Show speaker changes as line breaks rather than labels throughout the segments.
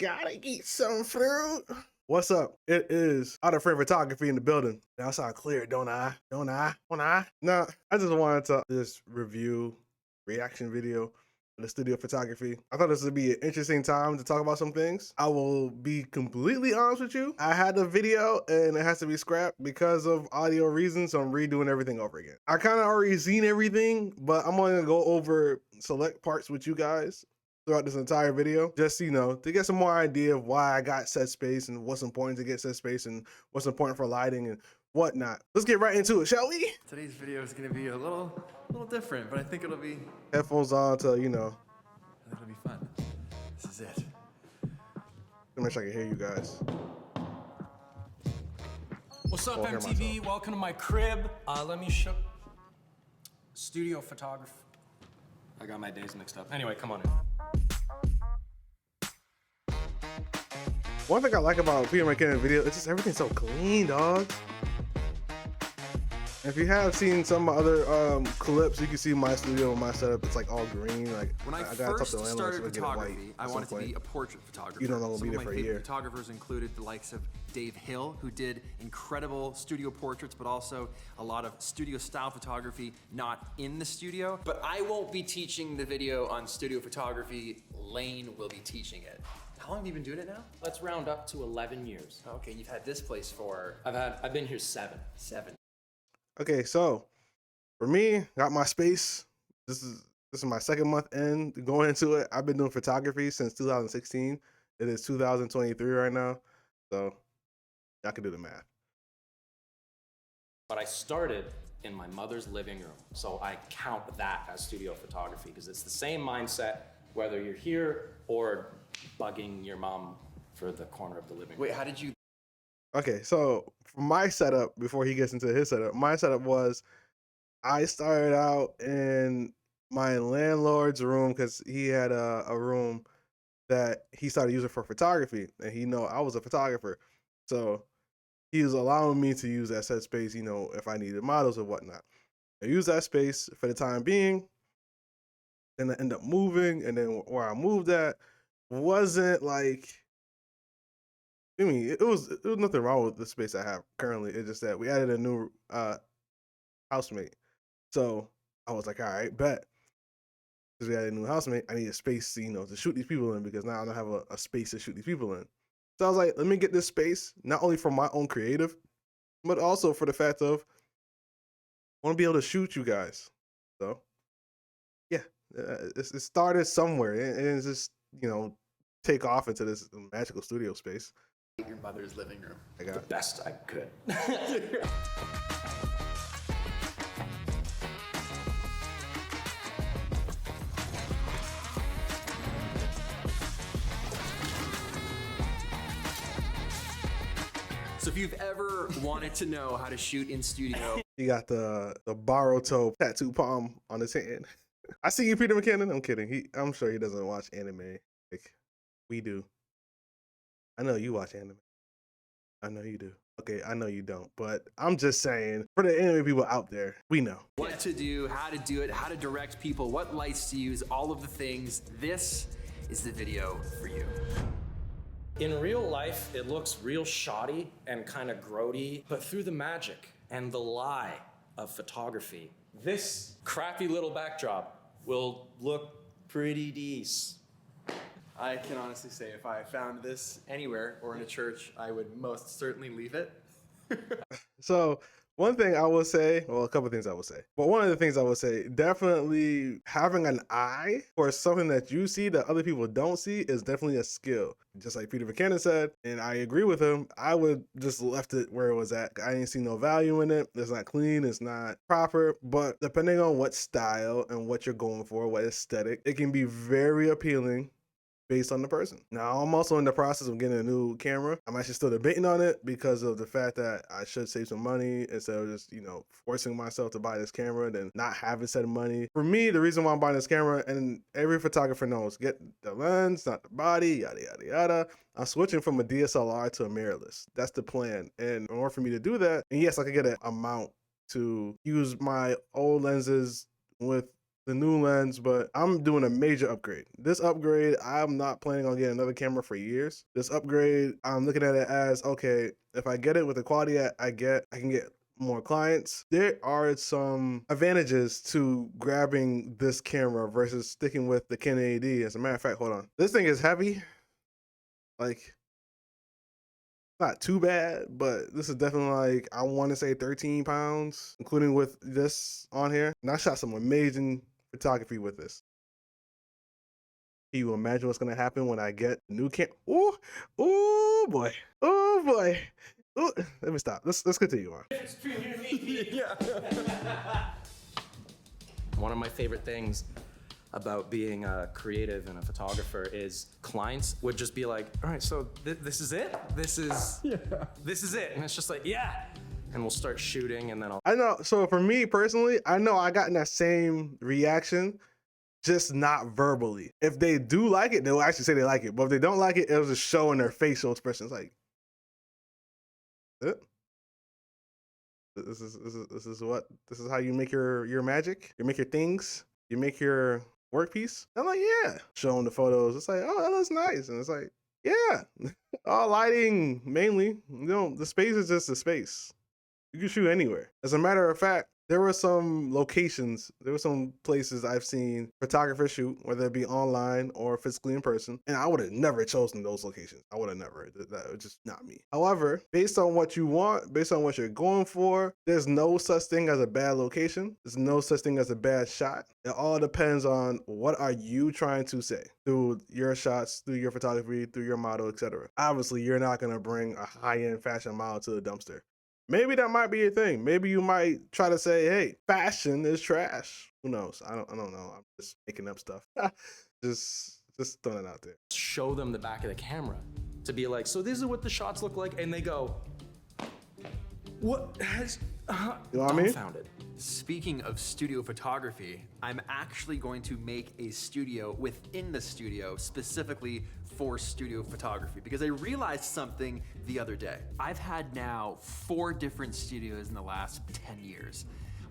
Gotta eat some fruit. What's up? It is Out of Frame Photography in the building. Now I sound clear, don't I? Don't I? Don't I? No, I just wanted to just review reaction video of the studio photography. I thought this would be an interesting time to talk about some things. I will be completely honest with you. I had a video and it has to be scrapped because of audio reasons, so I'm redoing everything over again. I kind of already seen everything, but I'm only gonna go over select parts with you guys throughout this entire video, just to get some more idea of why I got set space and what's important to get set space and what's important for lighting and whatnot. Let's get right into it, shall we?
Today's video is gonna be a little different, but I think it'll be
Headphones on to,
it'll be fun. This is it.
let me make sure I can hear you guys.
What's up,
I'll hear
MTV?
myself.
Welcome to my crib. Let me show. Studio photography. I got my days mixed up. Anyway, come on in.
One thing I like about Peter McKinnon video is just everything's so clean, dog. If you have seen some other clips, you can see my studio and my setup. It's like all green. Like
When I
gotta talk
first
to the landlord so
started
we get it white
photography, I
at some
wanted to be
point.
a portrait photographer.
You don't know, we'll
Some
be
of
there
my
for a
favorite
year.
photographers included the likes of Dave Hill, who did incredible studio portraits, but also a lot of studio style photography, not in the studio.
But I won't be teaching the video on studio photography. Lane will be teaching it.
How long have you been doing it now?
Let's round up to 11 years.
Okay, you've had this place for
I've been here 7.
7.
Okay, so for me, got my space. This is my second month in going into it. I've been doing photography since 2016. It is 2023 right now, so y'all can do the math.
But I started in my mother's living room, so I count that as studio photography because it's the same mindset whether you're here or bugging your mom for the corner of the living room.
Wait, how did you?
Okay, so for my setup, before he gets into his setup, my setup was I started out in my landlord's room because he had a room that he started using for photography, and he know I was a photographer, so he was allowing me to use that set space, if I needed models or whatnot. I used that space for the time being, then I ended up moving, and then where I moved at wasn't like. I mean, it was nothing wrong with the space I have currently. It's just that we added a new housemate. So I was like, all right, bet. Because we had a new housemate, I need a space, to shoot these people in because now I don't have a space to shoot these people in. So I was like, let me get this space, not only for my own creative, but also for the fact of I want to be able to shoot you guys. So yeah, it started somewhere and it's just, take off into this magical studio space.
Your mother's living room.
I got
Best I could.
So if you've ever wanted to know how to shoot in studio,
He got the Baruto tattoo palm on his hand. I see you, Peter McKinnon. I'm kidding. I'm sure he doesn't watch anime like we do. I know you watch anime. I know you do. Okay, I know you don't, but I'm just saying for the anime people out there, we know.
what to do, how to do it, how to direct people, what lights to use, all of the things, this is the video for you.
In real life, it looks real shoddy and kind of grody, but through the magic and the lie of photography, this crappy little backdrop will look pretty decent.
I can honestly say if I found this anywhere or in a church, I would most certainly leave it.
So one thing I will say, well, a couple of things I will say, but one of the things I will say, definitely having an eye for something that you see that other people don't see is definitely a skill. Just like Peter McKinnon said, and I agree with him, I would just left it where it was at. I didn't see no value in it. It's not clean, it's not proper, but depending on what style and what you're going for, what aesthetic, it can be very appealing based on the person. Now, I'm also in the process of getting a new camera. I'm actually still debating on it because of the fact that I should save some money instead of just, forcing myself to buy this camera and not having said money. For me, the reason why I'm buying this camera, and every photographer knows, get the lens, not the body, yada, yada, yada. I'm switching from a DSLR to a mirrorless. That's the plan. And in order for me to do that, and yes, I could get a mount to use my old lenses with the new lens, but I'm doing a major upgrade. This upgrade, I'm not planning on getting another camera for years. This upgrade, I'm looking at it as, okay, if I get it with the quality I get, I can get more clients. There are some advantages to grabbing this camera versus sticking with the Canon AD. As a matter of fact, hold on. This thing is heavy. Like, not too bad, but this is definitely like, I want to say 13 pounds, including with this on here. And I shot some amazing photography with this. Can you imagine what's gonna happen when I get new Ooh, ooh boy, oh boy. Ooh, let me stop. Let's continue on.
One of my favorite things about being a creative and a photographer is clients would just be like, all right, so this is it? This is it. And it's just like, yeah. And we'll start shooting and then
I know, so for me personally, I know I gotten that same reaction, just not verbally. If they do like it, they'll actually say they like it. But if they don't like it, it'll just show in their facial expressions like, this is how you make your magic? You make your things? You make your workpiece? I'm like, yeah. Showing the photos, it's like, oh, that looks nice. And it's like, yeah. All lighting mainly. You know, the space is just a space. You can shoot anywhere. As a matter of fact, there were some locations, there were some places I've seen photographers shoot, whether it be online or physically in person, and I would have never chosen those locations. I would have never. That was just not me. However, based on what you want, based on what you're going for, there's no such thing as a bad location. There's no such thing as a bad shot. It all depends on what are you trying to say through your shots, through your photography, through your model, etc. Obviously, you're not going to bring a high-end fashion model to the dumpster. Maybe that might be your thing. Maybe you might try to say, hey, fashion is trash. Who knows? I don't know. I'm just making up stuff. just throwing it out there.
show them the back of the camera to be like, so this is what the shots look like. And they go, what has,
You know what I mean?
dumbfounded.
Speaking of studio photography, I'm actually going to make a studio within the studio specifically for studio photography because I realized something the other day. I've had now 4 different studios in the last 10 years.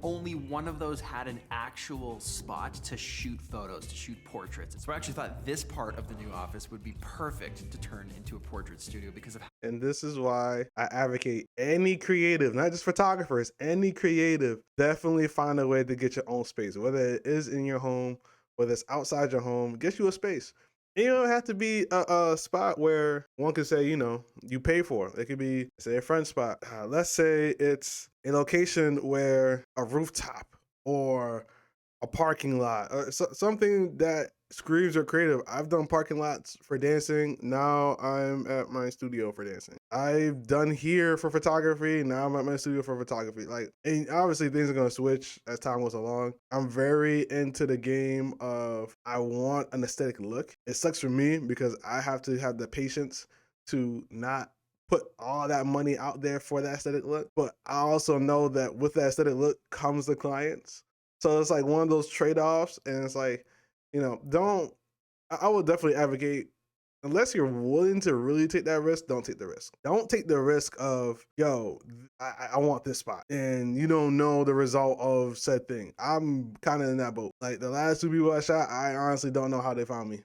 Only one of those had an actual spot to shoot photos, to shoot portraits. So I actually thought this part of the new office would be perfect to turn into a portrait studio because of.
And this is why I advocate any creative, not just photographers, any creative, definitely find a way to get your own space, whether it is in your home, whether it's outside your home, get you a space. And you don't have to be a spot where one could say, you know, you pay for. It could be, say, a friend spot. Let's say it's a location where a rooftop or a parking lot, or something that screams are creative. I've done parking lots for dancing. Now I'm at my studio for dancing. I've done here for photography. Now I'm at my studio for photography. Like, and obviously things are going to switch as time goes along. I'm very into the game of I want an aesthetic look. It sucks for me because I have to have the patience to not put all that money out there for that aesthetic look. But I also know that with that aesthetic look comes the clients. So it's like one of those trade-offs, and it's like, you know, I would definitely advocate, unless you're willing to really take that risk, don't take the risk. Don't take the risk of, yo, I want this spot, and you don't know the result of said thing. I'm kind of in that boat. Like the last 2 people I shot, I honestly don't know how they found me.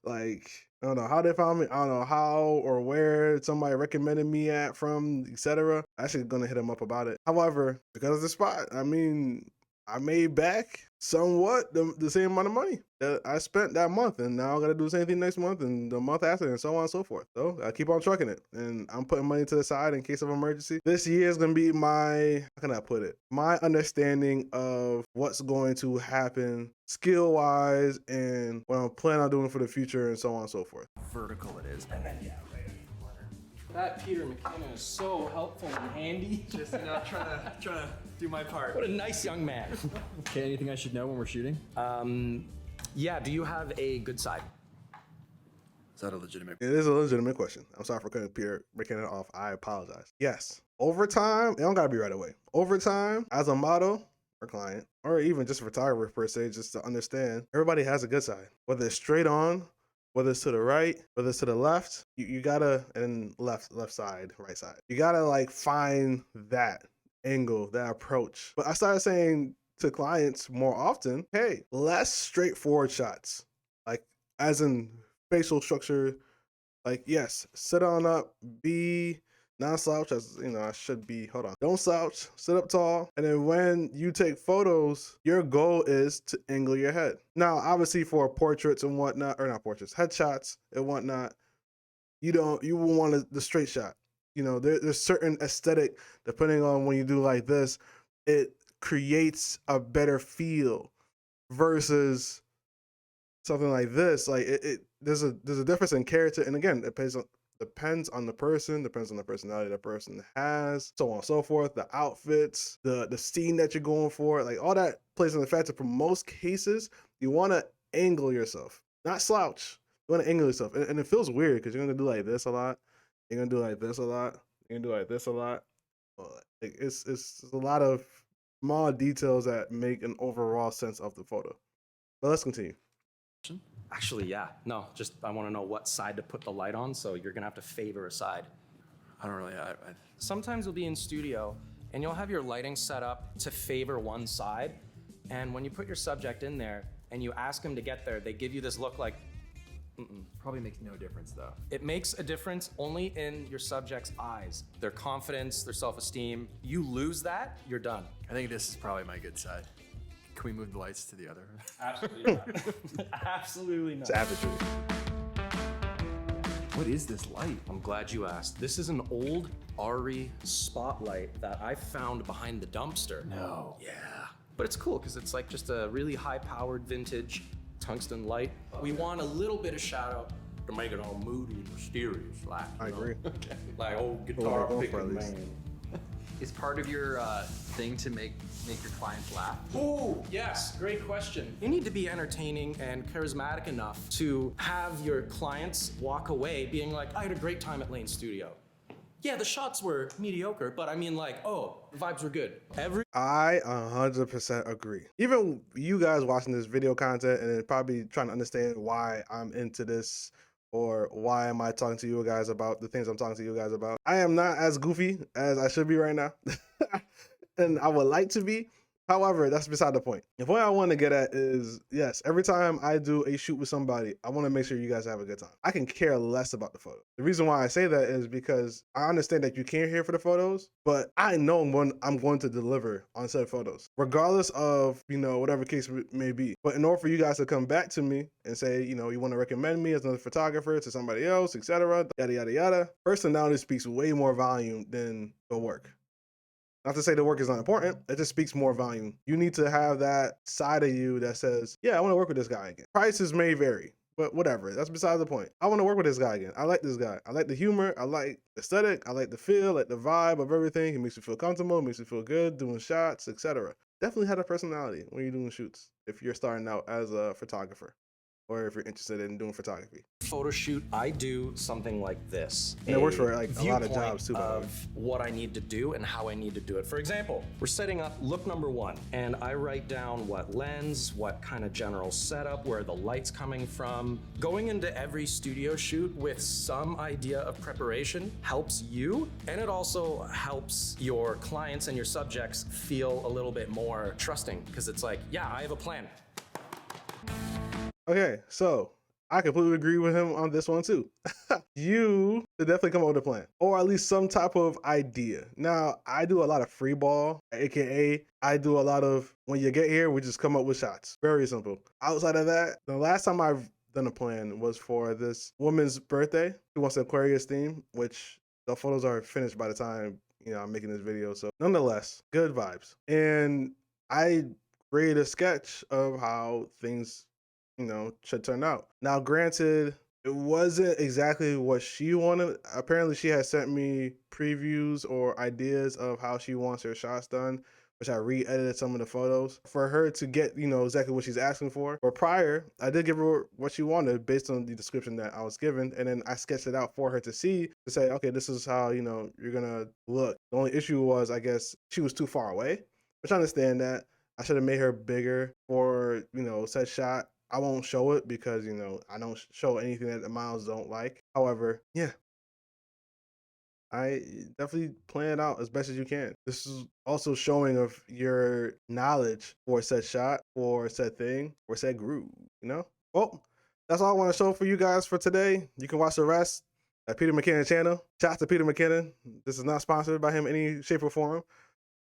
Like, I don't know how they found me. I don't know how or where somebody recommended me at from, etc. Actually gonna hit them up about it. However, because of the spot, I mean, I made back somewhat the same amount of money that I spent that month, and now I got to do the same thing next month and the month after, and so on and so forth. So I keep on trucking it, and I'm putting money to the side in case of emergency. This year is gonna be my, how can I put it? My understanding of what's going to happen skill wise and what I'm planning on doing for the future, and so on and so forth.
Vertical it is.
That Peter McKinnon is so helpful and handy.
Just trying to do my part.
What a nice young man.
Okay, anything I should know when we're shooting?
Yeah, do you have a good side?
Is that a legitimate?
It is a legitimate question. I'm sorry for cutting Peter McKinnon off. I apologize. Yes, over time, it don't gotta be right away. Over time, as a model or client, or even just a photographer per se, just to understand, everybody has a good side. Whether it's straight on, whether it's to the right, whether it's to the left, you gotta, and left side, right side. You gotta like find that angle, that approach. But I started saying to clients more often, hey, less straightforward shots, like as in facial structure. Like, yes, sit on up, be non-slouch, as you know, I should be. Hold on. Don't slouch, sit up tall. And then when you take photos, your goal is to angle your head. Now, obviously for portraits and whatnot, or not portraits, headshots and whatnot, you will want the straight shot. You know, there's certain aesthetic, depending on when you do like this, it creates a better feel versus something like this. Like there's a difference in character, and again, it depends on the person, depends on the personality the person has, so on and so forth, the outfits, the scene that you're going for, like all that plays in the factor. For most cases, you want to angle yourself, not slouch. You want to angle yourself, and it feels weird because you're gonna do like this a lot, you're gonna do like this a lot, you're gonna do like this a lot. It's a lot of small details that make an overall sense of the photo. But let's continue.
Actually, yeah. No, just I want to know what side to put the light on, so you're gonna have to favor a side.
I don't really.
Sometimes you'll be in studio and you'll have your lighting set up to favor one side, and when you put your subject in there and you ask them to get there, they give you this look like,
Probably makes no difference though.
it makes a difference only in your subject's eyes, their confidence, their self-esteem. You lose that, you're done.
I think this is probably my good side. Can we move the lights to the other?
Absolutely not. Absolutely not.
Savagery.
What is this light?
I'm glad you asked. This is an old ARRI spotlight that I found behind the dumpster.
No.
Yeah. But it's cool because it's like just a really high-powered vintage tungsten light. We want a little bit of shadow to make it all moody and mysterious, like.
I agree.
Like old
Well,
guitar
go for
picking
at least.
man.
Is part of your thing to make your clients laugh?
Ooh, yes, great question. You need to be entertaining and charismatic enough to have your clients walk away being like, I had a great time at Lane Studio. Yeah, the shots were mediocre, but I mean like, oh, the vibes were good.
I 100% agree. Even you guys watching this video content and then probably trying to understand why I'm into this or why am I talking to you guys about the things I'm talking to you guys about. I am not as goofy as I should be right now. And I would like to be. However, that's beside the point. The point I want to get at is, yes, every time I do a shoot with somebody, I want to make sure you guys have a good time. I can care less about the photo. The reason why I say that is because I understand that you came here for the photos, but I know when I'm going to deliver on said photos, regardless of, you know, whatever case it may be. But in order for you guys to come back to me and say, you know, you want to recommend me as another photographer to somebody else, etc., yada, yada, yada, personality speaks way more volume than the work. Not to say the work is not important, it just speaks more volume. You need to have that side of you that says, yeah, I want to work with this guy again. Prices may vary, but whatever, that's beside the point. I want to work with this guy again. I like this guy. I like the humor, I like the aesthetic, I like the feel, like the vibe of everything. It makes you feel comfortable, makes you feel good doing shots, etc. Definitely have a personality when you're doing shoots if you're starting out as a photographer or if you're interested in doing photography.
Photo shoot, I do something like this.
And it works for like a lot of
viewpoint
jobs too, by the way.
of what I need to do and how I need to do it. For example, we're setting up look number one, and I write down what lens, what kind of general setup, where the light's coming from. Going into every studio shoot with some idea of preparation helps you, and it also helps your clients and your subjects feel a little bit more trusting, because it's like, yeah, I have a plan.
Okay, so I completely agree with him on this one too. You should definitely come up with a plan, or at least some type of idea. Now, I do a lot of free ball, aka I do a lot of when you get here, we just come up with shots. Very simple. Outside of that, the last time I've done a plan was for this woman's birthday. She wants the Aquarius theme, which the photos are finished by the time, you know, I'm making this video. So nonetheless, good vibes. And I created a sketch of how things, you know, should turn out. Now, granted, it wasn't exactly what she wanted. Apparently, she had sent me previews or ideas of how she wants her shots done, which I re-edited some of the photos for her to get, you know, exactly what she's asking for. But prior, I did give her what she wanted based on the description that I was given, and then I sketched it out for her to see, to say, okay, this is how, you know, you're gonna look. The only issue was, I guess, she was too far away, which I understand that. I should have made her bigger for, you know, said shot. I won't show it because, you know, I don't show anything that the models don't like. However, yeah, I definitely plan it out as best as you can. This is also showing of your knowledge for said shot, or said thing, or said groove, you know? Well, that's all I want to show for you guys for today. You can watch the rest at Peter McKinnon channel. Shout out to Peter McKinnon. This is not sponsored by him in any shape or form.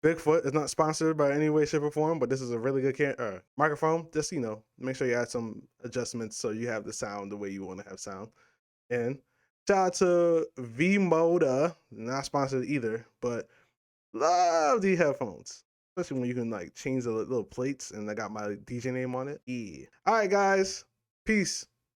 Bigfoot is not sponsored by any way, shape, or form, but this is a really good microphone. Just, you know, make sure you add some adjustments so you have the sound the way you want to have sound. And shout out to V-Moda, not sponsored either, but love the headphones. Especially when you can like change the little plates and I got my DJ name on it. Yeah. All right, guys. Peace.